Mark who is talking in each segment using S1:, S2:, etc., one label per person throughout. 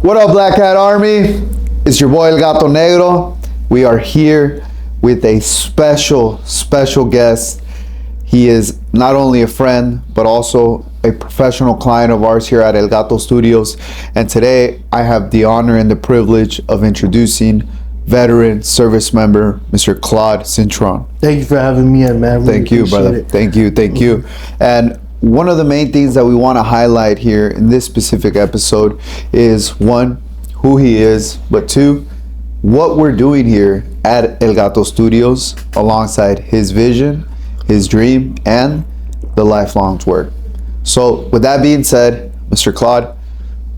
S1: What up, Black Hat Army? It's your boy El Gato Negro. We are here with a special guest. He is not only a friend, but also a professional client of ours here at El Gato Studios. And today I have the honor and the privilege of introducing veteran service member, Mr. Claude Cintron.
S2: Thank you for having me in, man.
S1: Thank you, brother. Thank you. And one of the main things that we want to highlight here in this specific episode is one, who he is, but two, what we're doing here at El Gato Studios alongside his vision, his dream, and the lifelong work. So with that being said, Mr. Claude,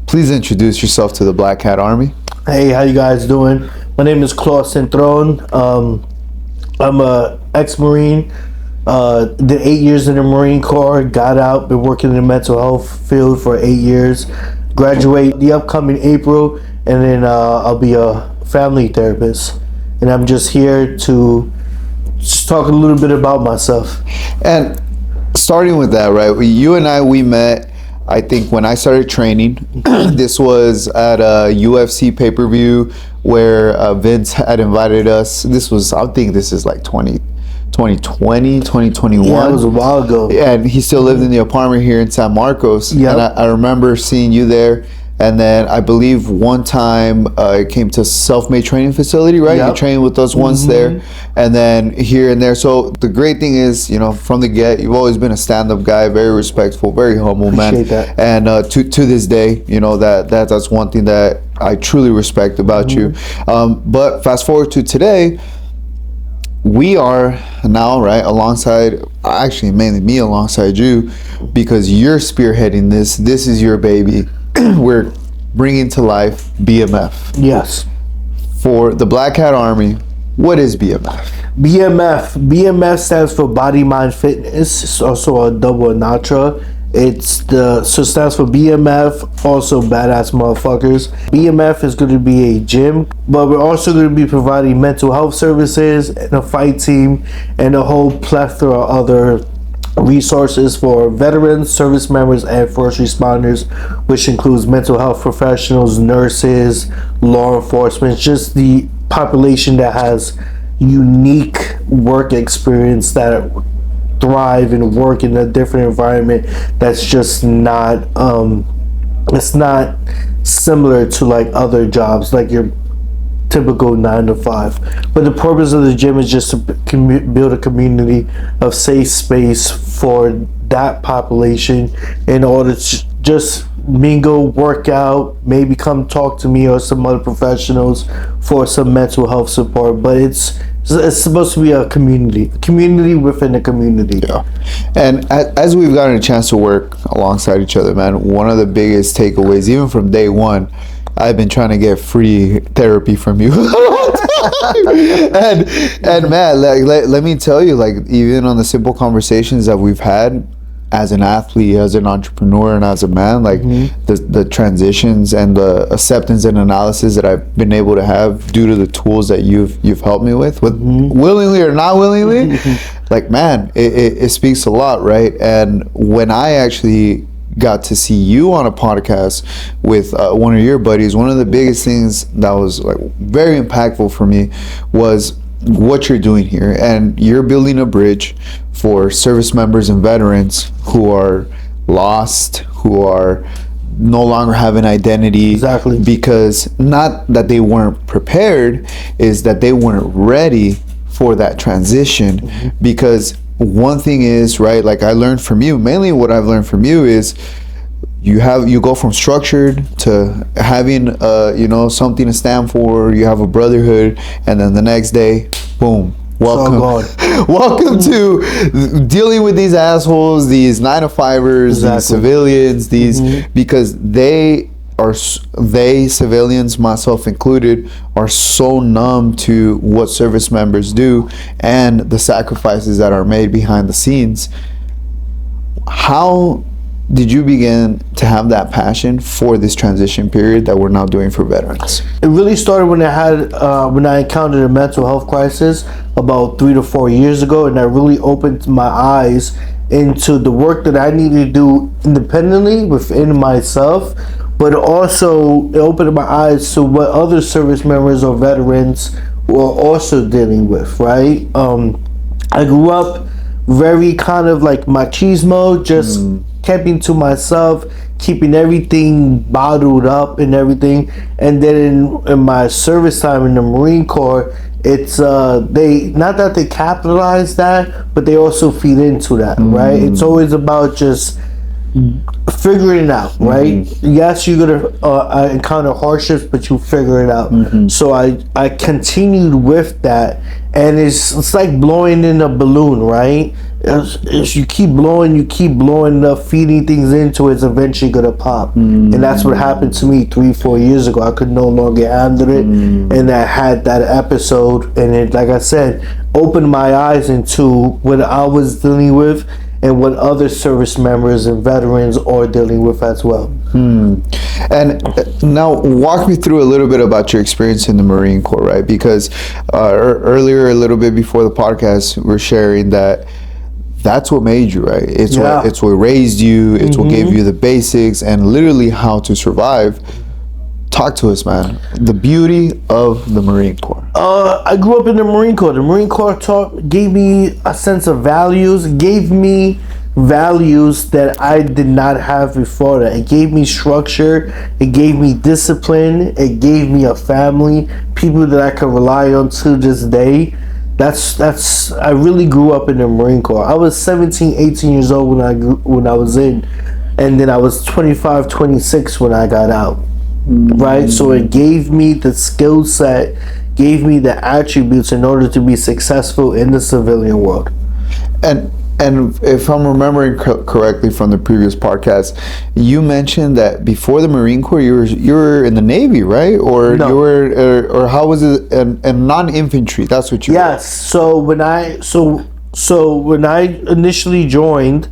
S1: please introduce yourself to the Black Hat Army.
S2: Hey, how you guys doing? My name is Claude Cintron. I'm a ex-Marine. Did 8 years in the Marine Corps, got out, been working in the mental health field for 8 years. Graduate the upcoming April, and then I'll be a family therapist. And I'm just here to just talk a little bit about myself.
S1: And starting with that, right? You and I, we met, I think, when I started training. This was at a UFC pay-per-view where Vince had invited us. This was, I think this is like 2020, 2021.
S2: Yeah, it was a while ago.
S1: And he still lived in the apartment here in San Marcos.
S2: Yep.
S1: And I remember seeing you there. And then I believe one time it came to Self-Made Training Facility, right?
S2: Yep.
S1: You trained with us once there, and then here and there. So the great thing is, you know, from the get, you've always been a stand-up guy, very respectful, very humble,
S2: Appreciate
S1: man.
S2: that.
S1: And to this day, you know, that's one thing that I truly respect about you. But fast forward to today, we are now, right, alongside, actually mainly me alongside you, because you're spearheading this. This is your baby. We're bringing to life BMF.
S2: Yes.
S1: For the Black Hat Army, what is BMF?
S2: BMF stands for Body Mind Fitness. It's also a double natra. It stands for BMF, also Badass Motherfuckers. BMF is going to be a gym, but we're also going to be providing mental health services and a fight team and a whole plethora of other resources for veterans, service members, and first responders, which includes mental health professionals, nurses, law enforcement, just the population that has unique work experience, that thrive and work in a different environment that's just not it's not similar to like other jobs, like your typical 9 to 5. But the purpose of the gym is just to build a community of safe space for that population in order to just mingle, work out, maybe come talk to me or some other professionals for some mental health support. But it's supposed to be a community within a community.
S1: Yeah. And as we've gotten a chance to work alongside each other, man, one of the biggest takeaways, even from day one, I've been trying to get free therapy from you. and man, let me tell you, like, even on the simple conversations that we've had as an athlete, as an entrepreneur, and as a man, like the transitions and the acceptance and analysis that I've been able to have due to the tools that you've helped me with willingly or not willingly, like, man, it speaks a lot, right? And when I actually got to see you on a podcast with one of your buddies, one of the biggest things that was like very impactful for me was what you're doing here. And you're building a bridge for service members and veterans who are lost, who are no longer have an identity.
S2: Exactly.
S1: Because not that they weren't prepared, is that they weren't ready for that transition. Because one thing is, right, like I learned from you, mainly what I've learned from you is you go from structured to having something to stand for. You have a brotherhood, and then the next day, boom, welcome to dealing with these assholes, these 9 to 5ers, these civilians, because civilians, myself included, are so numb to what service members do and the sacrifices that are made behind the scenes. How did you begin to have that passion for this transition period that we're now doing for veterans?
S2: It really started when I encountered a mental health crisis about 3 to 4 years ago, and that really opened my eyes into the work that I needed to do independently within myself, but also it opened my eyes to what other service members or veterans were also dealing with, right? I grew up very kind of like machismo, just keeping to myself, keeping everything bottled up and everything. And then in my service time in the Marine Corps, it's they, not that they capitalize that, but they also feed into that, right? It's always about just figuring it out, right? Yes, you're gonna encounter hardships, but you figure it out. So I continued with that, and it's like blowing in a balloon, right? As you keep blowing, feeding things into it, it's eventually gonna pop. And that's what happened to me 3-4 years ago. I could no longer handle it, and I had that episode, and it, like I said, opened my eyes into what I was dealing with and what other service members and veterans are dealing with as well.
S1: And now walk me through a little bit about your experience in the Marine Corps, right? Because earlier, a little bit before the podcast, we're sharing that that's what made you, right? It's what raised you. It's what gave you the basics and literally how to survive. Talk to us, man. The beauty of the Marine Corps.
S2: I grew up in the Marine Corps. The Marine Corps gave me a sense of values, gave me values that I did not have before that. It gave me structure, it gave me discipline, it gave me a family, people that I could rely on to this day. That's I really grew up in the Marine Corps. I was 17, 18 years old when I was in, and then I was 25, 26 when I got out. Right? So it gave me the skill set, gave me the attributes in order to be successful in the civilian world.
S1: And if I'm remembering correctly from the previous podcast, you mentioned that before the Marine Corps, you were in the Navy, right? Or
S2: No.
S1: you were, or how was it? A non-infantry. That's what you.
S2: Yes. So when I initially joined,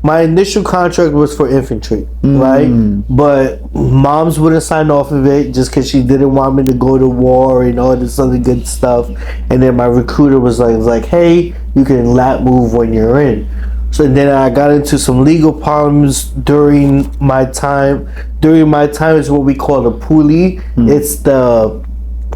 S2: my initial contract was for infantry, right? But moms wouldn't sign off of it just because she didn't want me to go to war and all this other good stuff. And then my recruiter was like, "Hey, you can lat move when you're in." So then I got into some legal problems during my time. During my time is what we call a pulley. It's the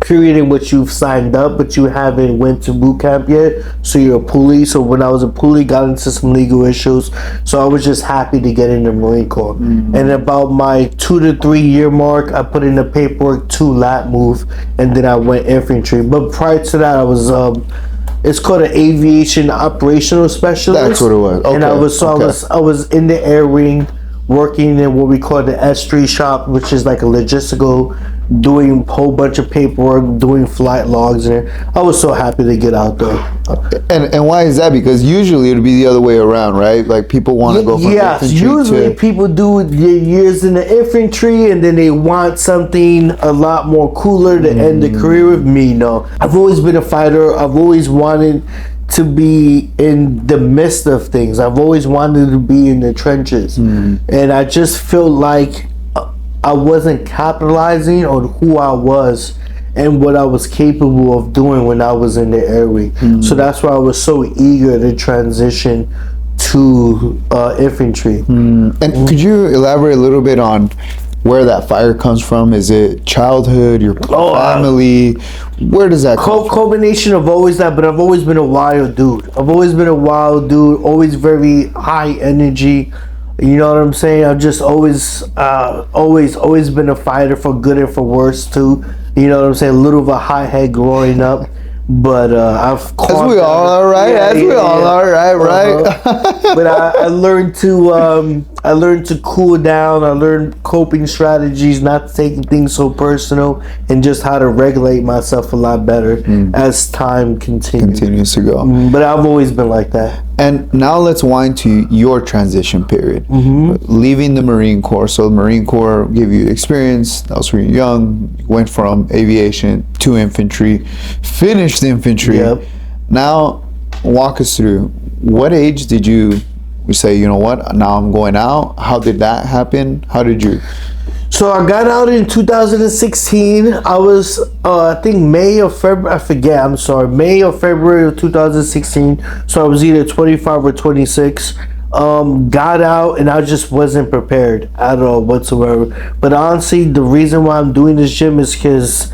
S2: period in which you've signed up but you haven't went to boot camp yet, so you're a pulley. So when I was a pulley, got into some legal issues, so I was just happy to get in the Marine Corps. And about my 2 to 3 year mark, I put in the paperwork to lat move, and then I went infantry. But prior to that, I was it's called an aviation operational specialist.
S1: That's what it was. Okay.
S2: And I was in the air wing, working in what we call the S3 shop, which is like a logistical, doing a whole bunch of paperwork, doing flight logs, and I was so happy to get out there.
S1: And why is that? Because usually it would be the other way around, right? Like people want to go from infantry
S2: usually
S1: to...
S2: people do their years in the infantry and then they want something a lot more cooler to end the career with. Me, no. I've always been a fighter. I've always wanted to be in the midst of things. I've always wanted to be in the trenches. And I just felt like I wasn't capitalizing on who I was and what I was capable of doing when I was in the Air Wing. So that's why I was so eager to transition to infantry.
S1: And could you elaborate a little bit on where that fire comes from? Is it childhood, your family? Where does that come from?
S2: Combination of always that, but I've always been a wild dude. Always very high energy. You know what I'm saying? I've just always been a fighter, for good and for worse too. You know what I'm saying? A little of a hot head growing up, but I've
S1: as we all are, right?
S2: But I learned to cool down. I learned coping strategies, not taking things so personal, and just how to regulate myself a lot better as time continues
S1: to go.
S2: But I've always been like that.
S1: And now let's wind to your transition period. Leaving the Marine Corps. So the Marine Corps gave you experience. That was when you were young. You went from aviation to infantry. Finished infantry.
S2: Yep.
S1: Now, walk us through. What age did you say, you know what, now I'm going out? How did that happen? How did you...
S2: So I got out in 2016. I was, I think May or February, I forget, I'm sorry, May or February of 2016. So I was either 25 or 26. got out and I just wasn't prepared at all whatsoever. But honestly, the reason why I'm doing this gym is because,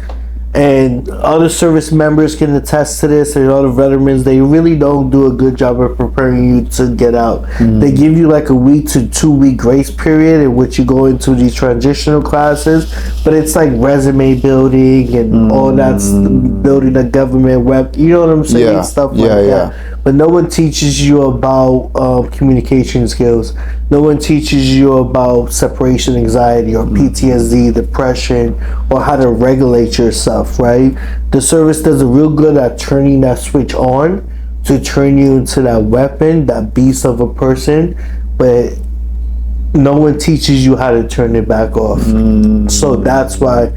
S2: and other service members can attest to this, and other veterans, they really don't do a good job of preparing you to get out. They give you like a week to 2 week grace period in which you go into these transitional classes, but it's like resume building and all that's building a government web, you know what I'm saying? Stuff like that. But no one teaches you about communication skills. No one teaches you about separation anxiety or PTSD, depression, or how to regulate yourself, right? The service does a real good at turning that switch on to turn you into that weapon, that beast of a person, but no one teaches you how to turn it back off. So that's why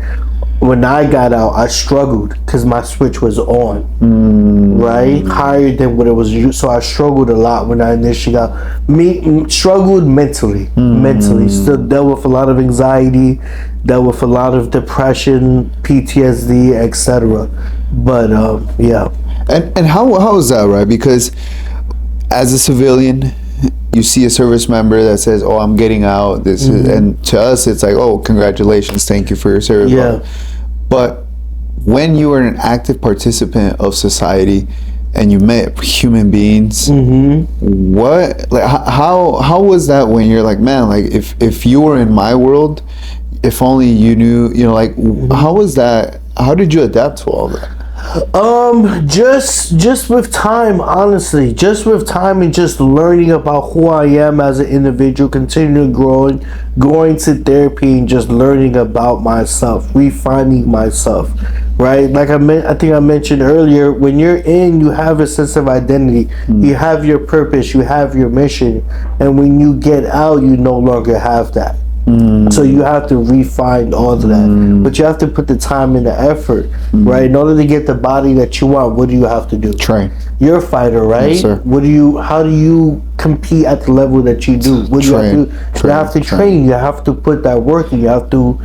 S2: when I got out, I struggled because my switch was on, right? Higher than what it was used. So I struggled a lot when I initially got struggled mentally. Still dealt with a lot of anxiety, dealt with a lot of depression, PTSD, etc. But yeah.
S1: And how is that, right? Because as a civilian, you see a service member that says, "Oh, I'm getting out." This is, and to us, it's like, "Oh, congratulations, thank you for your service."
S2: Yeah.
S1: But when you are an active participant of society and you met human beings, what, like, how was that when you're like, man, like if you were in my world, if only you knew, you know, like how was that? How did you adapt to all that?
S2: Just with time, honestly, just with time and just learning about who I am as an individual, continuing going to therapy and just learning about myself, refining myself, right? Like I think I mentioned earlier, when you're in, you have a sense of identity, you have your purpose, you have your mission, and when you get out, you no longer have that. So you have to refine all of that, but you have to put the time and the effort, right? In order to get the body that you want, what do you have to do?
S1: Train.
S2: You're a fighter, right?
S1: Yes, sir.
S2: How do you compete at the level that you do? What do you have to do? You have to train. You have to put that work in. You have to,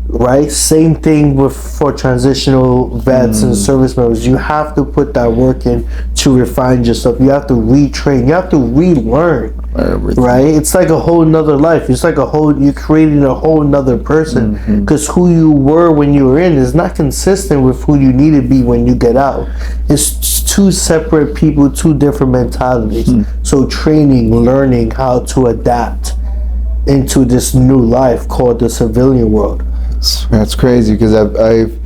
S2: right? Same thing for transitional vets and service members. You have to put that work in to refine yourself. You have to retrain. You have to relearn. Everything. Right? It's like a whole nother life. It's like you're creating a whole nother person, because who you were when you were in is not consistent with who you need to be when you get out. It's two separate people, two different mentalities. So training, learning how to adapt into this new life called the civilian world.
S1: That's crazy, because I've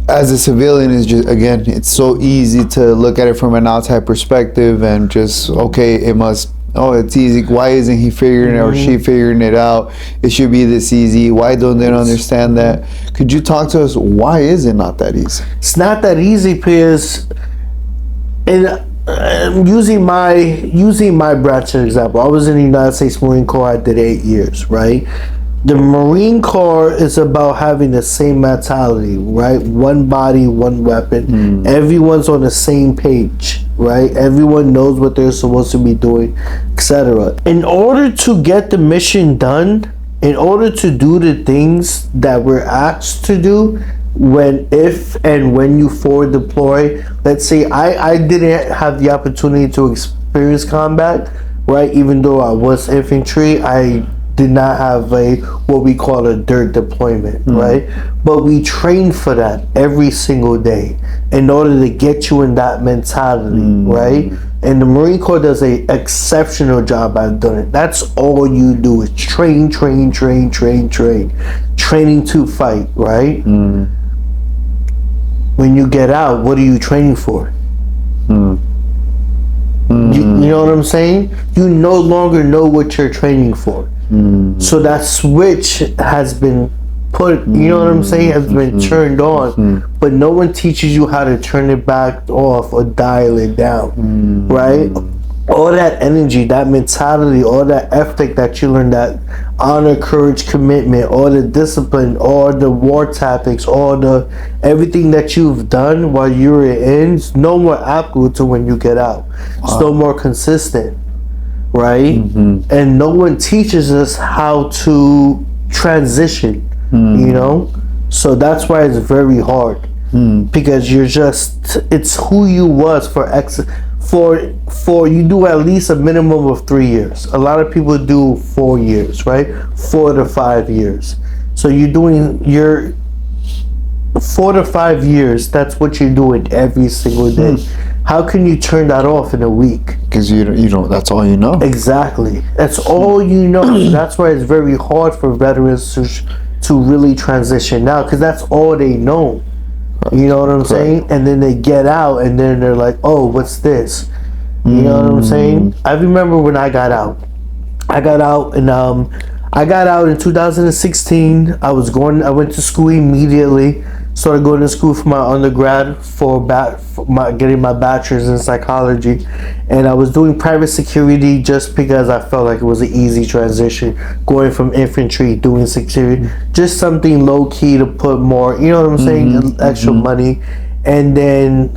S1: as a civilian, is just, again, it's so easy to look at it from an outside perspective and just, okay, it's easy. Why isn't he figuring it or she figuring it out? It should be this easy. Why don't they understand that? Could you talk to us? Why is it not that easy?
S2: It's not that easy because, using my branch as an example, I was in the United States Marine Corps. I did 8 years, right? The Marine Corps is about having the same mentality, right? One body, one weapon. Everyone's on the same page, right? Everyone knows what they're supposed to be doing, etc. In order to get the mission done, in order to do the things that we're asked to do, if and when you forward deploy, let's say I didn't have the opportunity to experience combat, right? Even though I was infantry, I did not have what we call a dirt deployment, right? But we train for that every single day in order to get you in that mentality, right? And the Marine Corps does an exceptional job at doing it. That's all you do is train, training to fight, right? When you get out, what are you training for? You know what I'm saying? You no longer know what you're training for. So that switch has been put, you know what I'm saying, has been turned on, but no one teaches you how to turn it back off or dial it down, right? All that energy, that mentality, all that ethic that you learn, that honor, courage, commitment, all the discipline, all the war tactics, everything that you've done while you were in, is no more applicable to when you get out. It's no more consistent, right? And no one teaches us how to transition, you know? So that's why it's very hard, because it's who you was for for you do at least a minimum of 3 years. A lot of people do 4 years, right? 4 to 5 years. So you're doing your 4 to 5 years. That's what you're doing every single day. How can you turn that off in a week?
S1: Because you don't. That's all you know.
S2: Exactly. That's all you know. So that's why it's very hard for veterans to really transition now, because that's all they know. You know what I'm saying? And then they get out, and then they're like, "Oh, what's this?" You know what I'm saying? I remember when I got out. I got out in 2016. I went to school immediately. Started going to school for my undergrad getting my bachelor's in psychology, and I was doing private security just because I felt like it was an easy transition, going from infantry doing security, just something low key to put more, you know what I'm saying, extra money. And then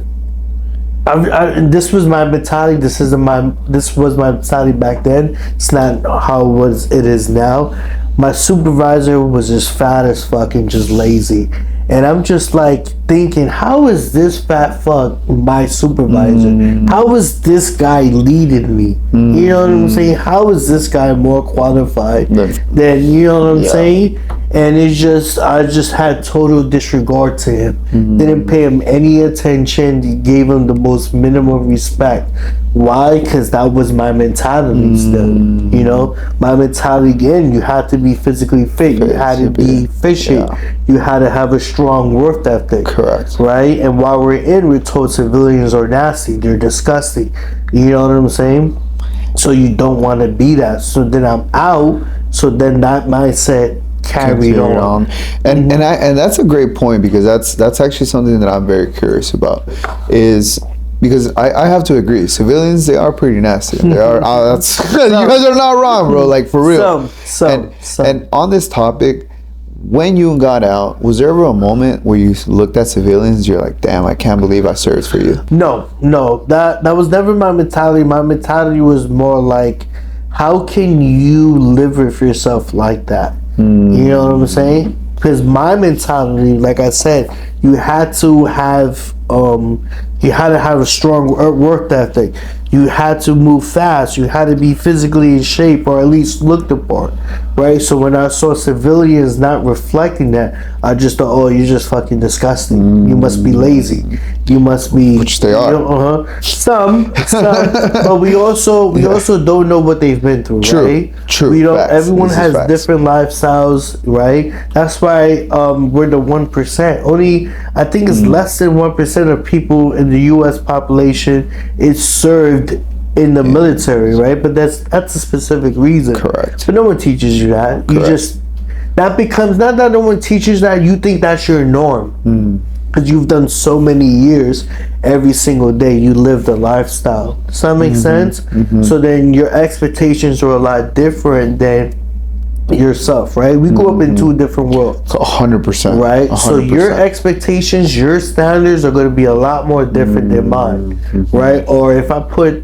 S2: this was my mentality. This was my mentality back then. It's not how it is now. My supervisor was just fat as fuck and just lazy. And I'm just like thinking, how is this fat fuck my supervisor? How is this guy leading me? You know what I'm saying? How is this guy more qualified than, you know what I'm saying? And I just had total disregard to him. Didn't pay him any attention. Gave him the most minimum respect. Why? Because that was my mentality still. You know, my mentality again. You had to be physically fit. You had to be efficient. You had to have a strong work ethic.
S1: Correct.
S2: Right? And while we're told civilians are nasty. They're disgusting. You know what I'm saying? So you don't want to be that. So then I'm out. So then that mindset carried on.
S1: And that's a great point, because that's actually something that I'm very curious about, is because I have to agree, civilians, they are pretty nasty. They are. You guys are not wrong, bro. Like, for real. And on this topic, when you got out, was there ever a moment where you looked at civilians, you're like, damn, I can't believe I served for you?
S2: No, that was never my mentality. My mentality was more like, how can you live with yourself like that? You know what I'm saying? Because my mentality, like I said, you had to have a strong work ethic. You had to move fast. You had to be physically in shape, or at least look the part, right? So when I saw civilians not reflecting that, I just thought, oh, you're just fucking disgusting. You must be lazy. You must be,
S1: which they are.
S2: You know, some, but we also don't know what they've been through, right?
S1: True.
S2: We don't. Everyone has different lifestyles, right? That's why we're the 1%. Only, I think it's less than 1% of people in the U.S. population is served in the military, right? But that's a specific reason.
S1: Correct.
S2: But no one teaches you that.
S1: Correct.
S2: You just, that becomes, not that no one teaches that, you think that's your norm. Because you've done so many years, every single day you live the lifestyle. Does that make sense? So then your expectations are a lot different than yourself, right? We grew up in two different worlds.
S1: 100%.
S2: Right? 100%. So your expectations, your standards are going to be a lot more different than mine, right? Or if I put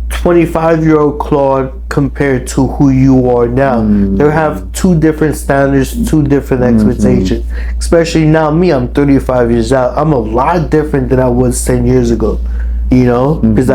S2: 25-year-old Claude compared to who you are now, they have two different standards, two different expectations. Especially now, I'm 35 years out. I'm a lot different than I was 10 years ago, you know? Because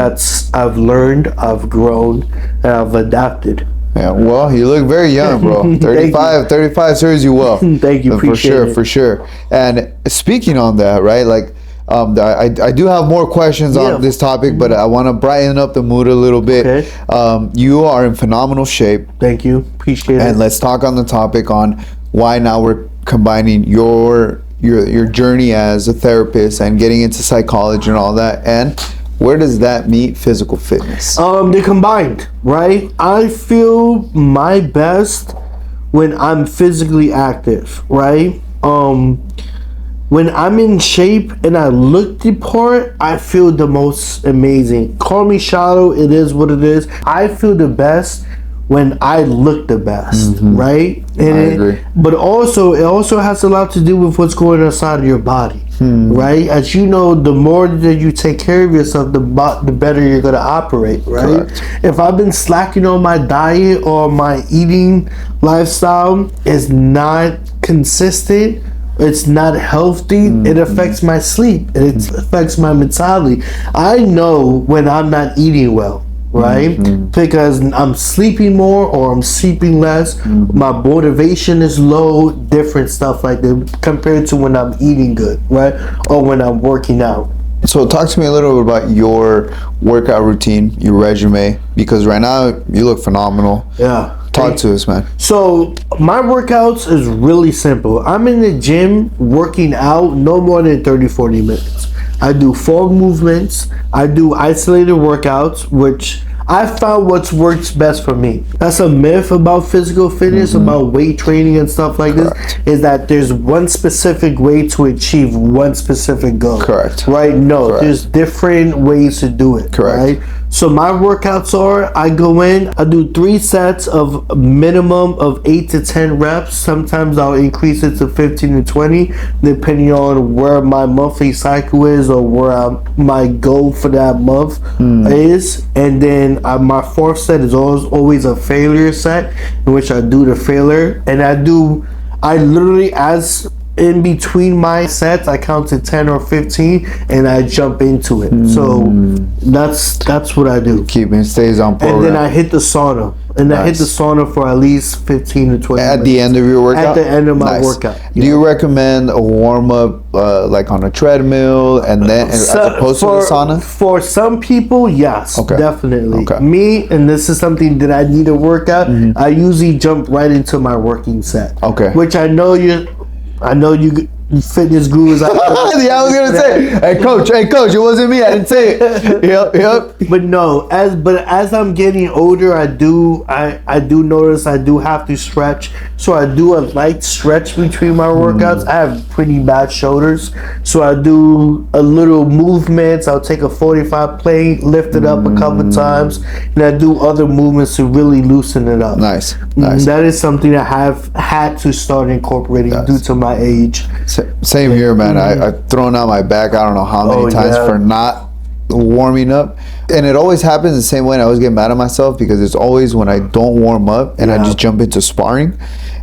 S2: I've learned, I've grown, and I've adapted.
S1: Yeah, well, you look very young, bro. 35 serves you well.
S2: Thank you, appreciate it.
S1: For sure. And speaking on that, right, like, I do have more questions on this topic, but I want to brighten up the mood a little bit. Okay. You are in phenomenal shape.
S2: Thank you, appreciate it.
S1: And let's talk on the topic on why now we're combining your journey as a therapist and getting into psychology and all that, and where does that meet physical fitness?
S2: They're combined, right? I feel my best when I'm physically active, right? When I'm in shape and I look the part, I feel the most amazing. Call me shallow, it is what it is. I feel the best when I look the best, right? And
S1: I agree.
S2: But also, it also has a lot to do with what's going on inside of your body, right? As you know, the more that you take care of yourself, the better you're gonna operate, right?
S1: Correct.
S2: If I've been slacking on my diet or my eating lifestyle is not consistent, it's not healthy. It affects my sleep. It affects my mentality. I know when I'm not eating well, right? Because I'm sleeping more or I'm sleeping less. My motivation is low, different stuff like that compared to when I'm eating good, right? Or when I'm working out.
S1: So talk to me a little bit about your workout routine, your regimen, because right now you look phenomenal.
S2: Yeah.
S1: Talk to us, man.
S2: So my workouts is really simple. I'm in the gym working out no more than 30-40 minutes. I do 4 movements. I do isolated workouts, which I found what works best for me. That's a myth about physical fitness, about weight training and stuff like this, is that there's one specific way to achieve one specific goal.
S1: Correct.
S2: Right? No,
S1: Correct.
S2: there's different ways to do it.
S1: Correct.
S2: Right? So my workouts are, I go in, I do 3 sets of a minimum of 8 to 10 reps. Sometimes I'll increase it to 15 to 20, depending on where my monthly cycle is or where my goal for that month is. And then my 4th set is always a failure set, in which I do the failure. And I literally, as in between my sets, I count to 10 or 15 and I jump into it. So that's what I do.
S1: Stays on program.
S2: And then I hit the sauna. And I hit the sauna for at least 15 to 20 minutes.
S1: At the end of your workout?
S2: At the end of my workout.
S1: Do you recommend a warm-up like on a treadmill and then as opposed to the sauna?
S2: For some people, yes, definitely.
S1: Okay.
S2: Me, and this is something that I need to work out, I usually jump right into my working set.
S1: Okay.
S2: Which I know you fitness gurus out there.
S1: Yeah, I was gonna say, hey coach, it wasn't me. I didn't say it. Yep.
S2: But no, as I'm getting older, I do notice I do have to stretch. So I do a light stretch between my workouts. I have pretty bad shoulders, so I do a little movements. I'll take a 45 plate, lift it up a couple times, and I do other movements to really loosen it up.
S1: Nice.
S2: That is something I have had to start incorporating due to my age.
S1: Same here, man. I've thrown out my back I don't know how many times for not warming up, and it always happens the same way, and I always get mad at myself because it's always when I don't warm up and I just jump into sparring,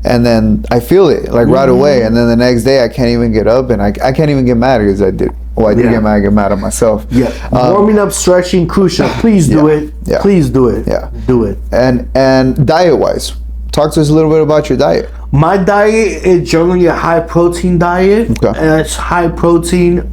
S1: and then I feel it like right away, and then the next day I can't even get up, and I can't even get mad because I did get mad at myself.
S2: Warming up, stretching, crucial. Please do it. Please do it. Do it.
S1: And diet wise, talk to us a little bit about your diet.
S2: My diet is generally a high protein diet. And it's high protein,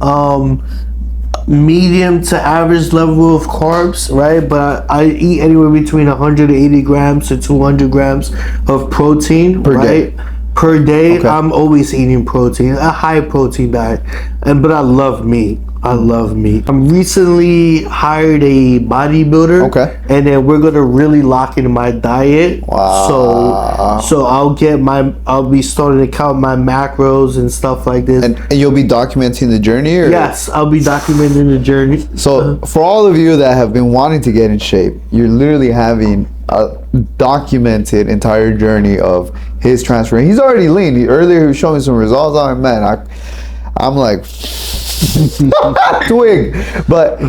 S2: medium to average level of carbs, right? But I eat anywhere between 180 grams to 200 grams of protein per day. Per day, I'm always eating protein, a high protein diet. But I love meat. I'm recently hired a bodybuilder, and then we're gonna really lock in my diet. So I'll be starting to count my macros and stuff like this.
S1: And you'll be documenting the journey, or?
S2: Yes, I'll be documenting the journey.
S1: So for all of you that have been wanting to get in shape, you're literally having a documented entire journey of his transfer. He's already lean. Earlier he was showing me some results. I'm like, man, I'm like twig. But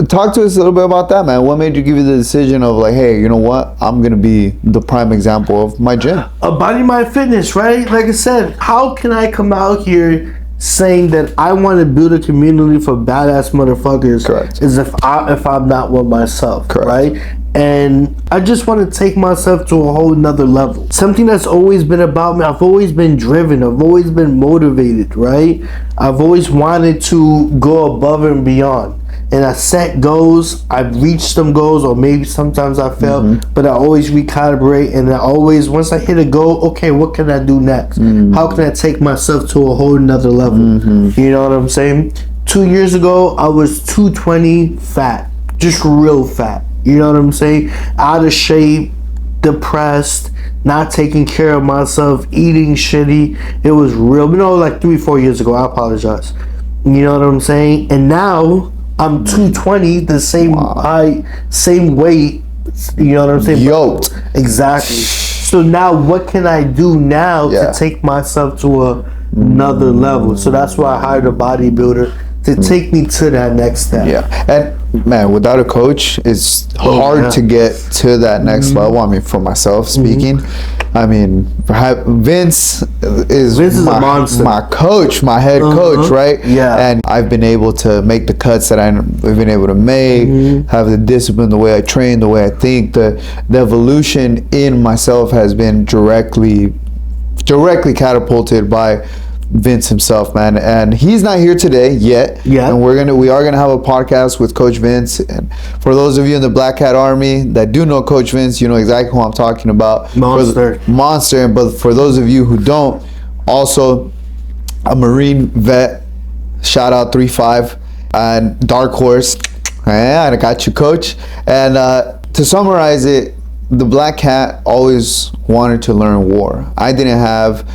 S1: talk to us a little bit about that, man. What made you give you the decision of like, hey, you know what, I'm gonna be the prime example of my gym?
S2: A body, mind, fitness, right? Like I said, how can I come out here saying that I want to build a community for badass motherfuckers? Is if I'm not one myself, right? And I just want to take myself to a whole nother level. Something that's always been about me. I've always been driven. I've always been motivated, right? I've always wanted to go above and beyond. And I set goals. I've reached some goals, or maybe sometimes I fail, but I always recalibrate. And I always, once I hit a goal, okay, what can I do next? How can I take myself to a whole nother level? You know what I'm saying? 2 years ago, I was 220 fat, just real fat. You know what I'm saying? Out of shape, depressed, not taking care of myself, eating shitty. It was real. You know, like 3-4 years ago. I apologize. You know what I'm saying? And now I'm 220, the same height, same weight. You know what I'm saying?
S1: Yoked.
S2: Exactly. So now what can I do now to take myself to another level? So that's why I hired a bodybuilder to take me to that next step.
S1: And man, without a coach, it's hard to get to that next level. I mean, for myself speaking, I mean, Vince is
S2: a monster.
S1: My coach, my head coach, right?
S2: Yeah.
S1: And I've been able to make the cuts that I've been able to make, have the discipline, the way I train, the way I think, the evolution in myself has been directly catapulted by Vince himself, man. And he's not here today yet.
S2: Yeah.
S1: And we are gonna have a podcast with Coach Vince. And for those of you in the Black Hat Army that do know Coach Vince, you know exactly who I'm talking about. Monster. But for those of you who don't, also a Marine vet. Shout out 3-5 and Dark Horse. I got you, Coach. And to summarize it, the Black Hat always wanted to learn war. I didn't have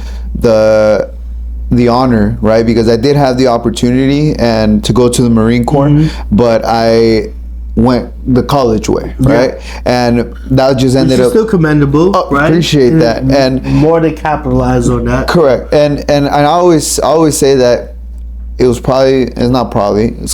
S1: the honor, right? Because I did have the opportunity and to go to the Marine Corps, but I went the college way, right? Yeah. And that just ended up
S2: still commendable, right?
S1: Appreciate that, and
S2: more to capitalize on that.
S1: Correct, and I always say that it's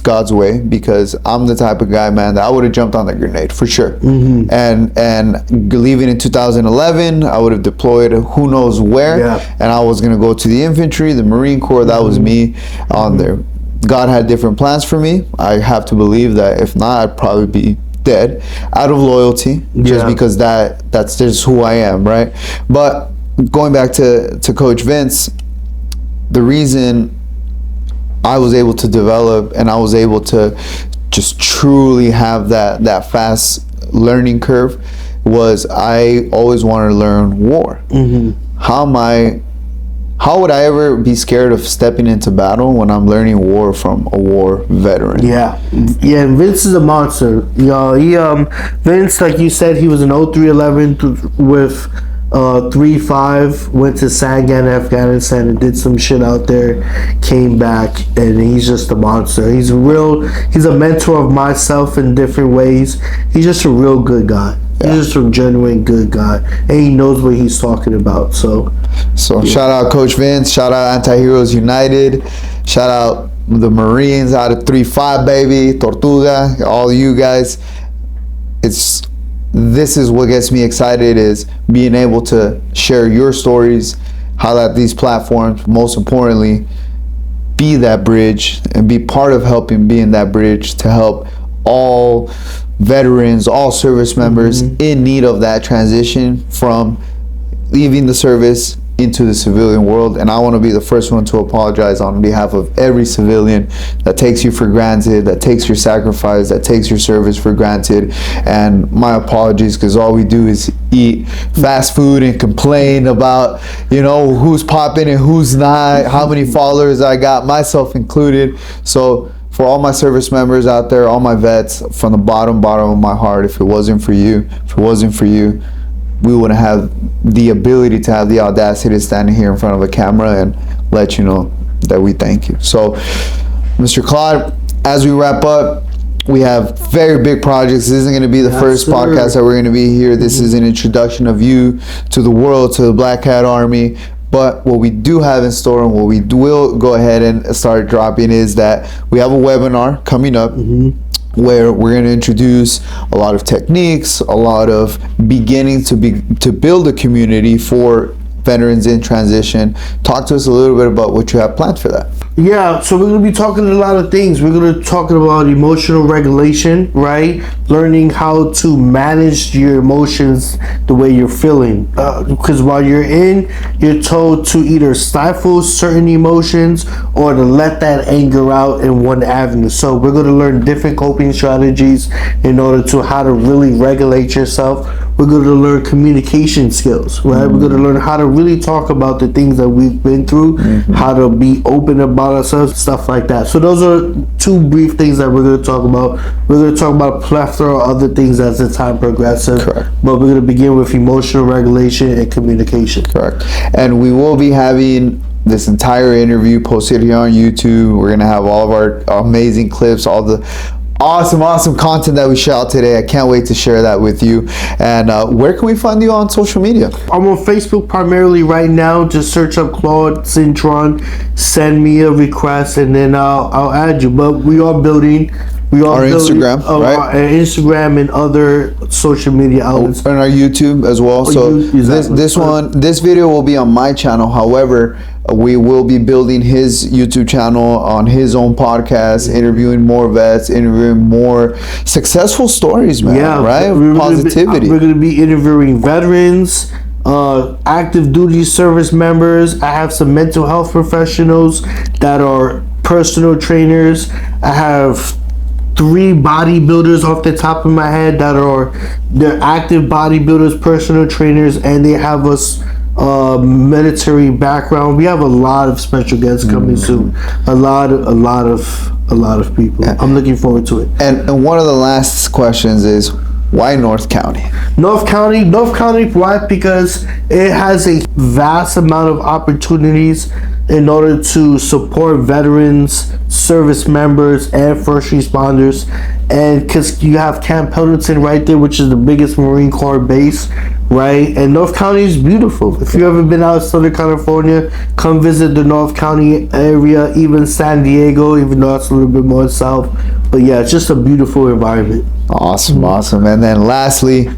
S1: God's way, because I'm the type of guy, man, that I would have jumped on the grenade for sure. And leaving in 2011, I would have deployed who knows where, and I was gonna go to the infantry, the Marine Corps. That was me on there. God had different plans for me. I have to believe that if not, I'd probably be dead out of loyalty, just because that's just who I am, right? But going back to Coach Vince, the reason I was able to develop and I was able to just truly have that fast learning curve was I always wanted to learn war. How would I ever be scared of stepping into battle when I'm learning war from a war veteran?
S2: Yeah, Vince is a monster. Vince, like you said, he was an 0311 with 3-5, went to Sangam, Afghanistan, and did some shit out there, came back, and he's just a monster. He's a mentor of myself in different ways. He's just a real good guy. He's just a genuine good guy, and he knows what he's talking about. So
S1: shout out Coach Vince, shout out Anti-Heroes United, shout out the Marines out of 3-5, baby, Tortuga, all you guys. This is what gets me excited, is being able to share your stories, highlight these platforms, most importantly, be that bridge and be part of helping being that bridge to help all veterans, all service members in need of that transition from leaving the service into the civilian world. And I want to be the first one to apologize on behalf of every civilian that takes you for granted, that takes your sacrifice, that takes your service for granted. And my apologies, because all we do is eat fast food and complain about, who's popping and who's not, how many followers I got, myself included. So for all my service members out there, all my vets, from the bottom of my heart, if it wasn't for you, we wouldn't have the ability to have the audacity to stand here in front of a camera and let you know that we thank you. So, Mr. Claude, as we wrap up, we have very big projects. This isn't going to be the first podcast that we're going to be here. This is an introduction of you to the world, to the Black Hat Army. But what we do have in store and what we will go ahead and start dropping is that we have a webinar coming up where we're going to introduce a lot of techniques, a lot of beginning to build a community for veterans in transition. Talk to us a little bit about what you have planned for that.
S2: Yeah, so we're going to be talking a lot of things. We're going to talk about emotional regulation, right? Learning how to manage your emotions the way you're feeling. Because while you're you're told to either stifle certain emotions or to let that anger out in one avenue. So we're going to learn different coping strategies in order to how to really regulate yourself. We're going to learn communication skills, right? We're going to learn how to really talk about the things that we've been through, how to be open about ourselves, stuff like that. So those are two brief things that we're going to talk about. We're going to talk about a plethora of other things as the time progresses.
S1: Correct.
S2: But we're going to begin with emotional regulation and communication.
S1: Correct. And we will be having this entire interview posted here on YouTube. We're going to have all of our amazing clips, all the awesome content that we shot today. I can't wait to share that with you. And where can we find you on social media?
S2: I'm on Facebook primarily right now. Just search up Claude Cintron, send me a request, and then I'll add you. But we are building We are
S1: Our Instagram, right?
S2: Our Instagram and other social media outlets.
S1: And our YouTube as well. So
S2: Exactly.
S1: this video will be on my channel. However, we will be building his YouTube channel on his own podcast, interviewing more vets, interviewing more successful stories, man.
S2: Yeah,
S1: right? Positivity.
S2: We're gonna be interviewing veterans, active duty service members. I have some mental health professionals that are personal trainers. I have 3 bodybuilders off the top of my head they're active bodybuilders, personal trainers, and they have military background. We have a lot of special guests coming soon. A lot of people. I'm looking forward to it.
S1: And one of the last questions is, why North County?
S2: North County, why? Because it has a vast amount of opportunities in order to support veterans, service members, and first responders. And because you have Camp Pendleton right there, which is the biggest Marine Corps base, right? And North County is beautiful. If you've ever been out of Southern California, come visit the North County area, even San Diego, even though that's a little bit more south. But yeah, it's just a beautiful environment.
S1: Awesome. And then lastly,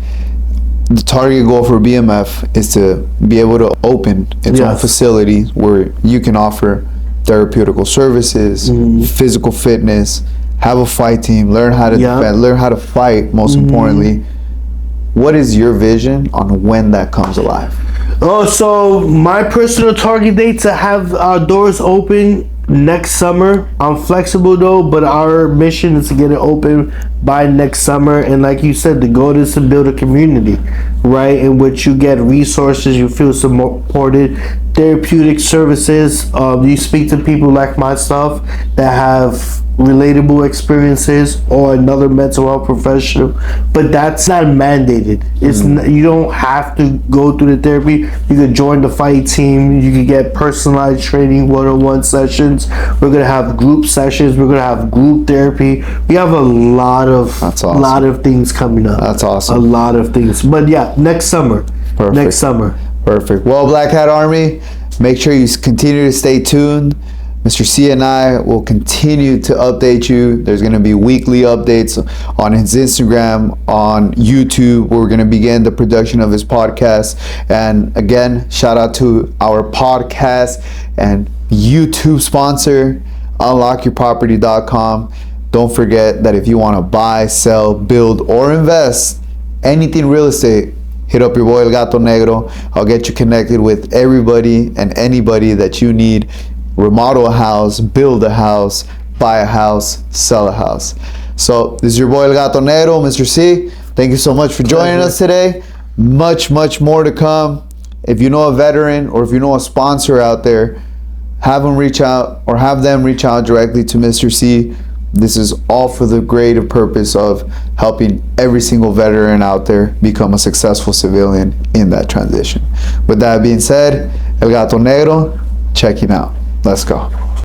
S1: the target goal for BMF is to be able to open its own facility where you can offer therapeutical services, physical fitness, have a fight team, learn how to defend, learn how to fight, most importantly. What is your vision on when that comes alive?
S2: So my personal target date to have our doors open next summer. I'm flexible though, but our mission is to get it open by next summer. And like you said, the goal is to build a community, right, in which you get resources, you feel supported, therapeutic services. You speak to people like myself that have relatable experiences, or another mental health professional, but that's not mandated. It's you don't have to go through the therapy. You could join the fight team. You could get personalized training, one-on-one sessions. We're gonna have group sessions. We're gonna have group therapy. We have a lot of lot of things coming up.
S1: That's awesome.
S2: A lot of things. But yeah, next summer.
S1: Perfect.
S2: Next summer.
S1: Perfect. Well, Black Hat Army, make sure you continue to stay tuned. Mr. C and I will continue to update you. There's going to be weekly updates on his Instagram, on YouTube. We're going to begin the production of his podcast. And again, shout out to our podcast and YouTube sponsor, unlockyourproperty.com. Don't forget that if you want to buy, sell, build, or invest anything real estate, hit up your boy El Gato Negro. I'll get you connected with everybody and anybody that you need. Remodel a house, build a house, buy a house, sell a house. So this is your boy El Gato Negro, Mr. C. Thank you so much for joining us today. Much more to come. If you know a veteran or if you know a sponsor out there, have them reach out directly to Mr. C. This is all for the greater purpose of helping every single veteran out there become a successful civilian in that transition. With that being said, El Gato Negro, checking out. Let's go.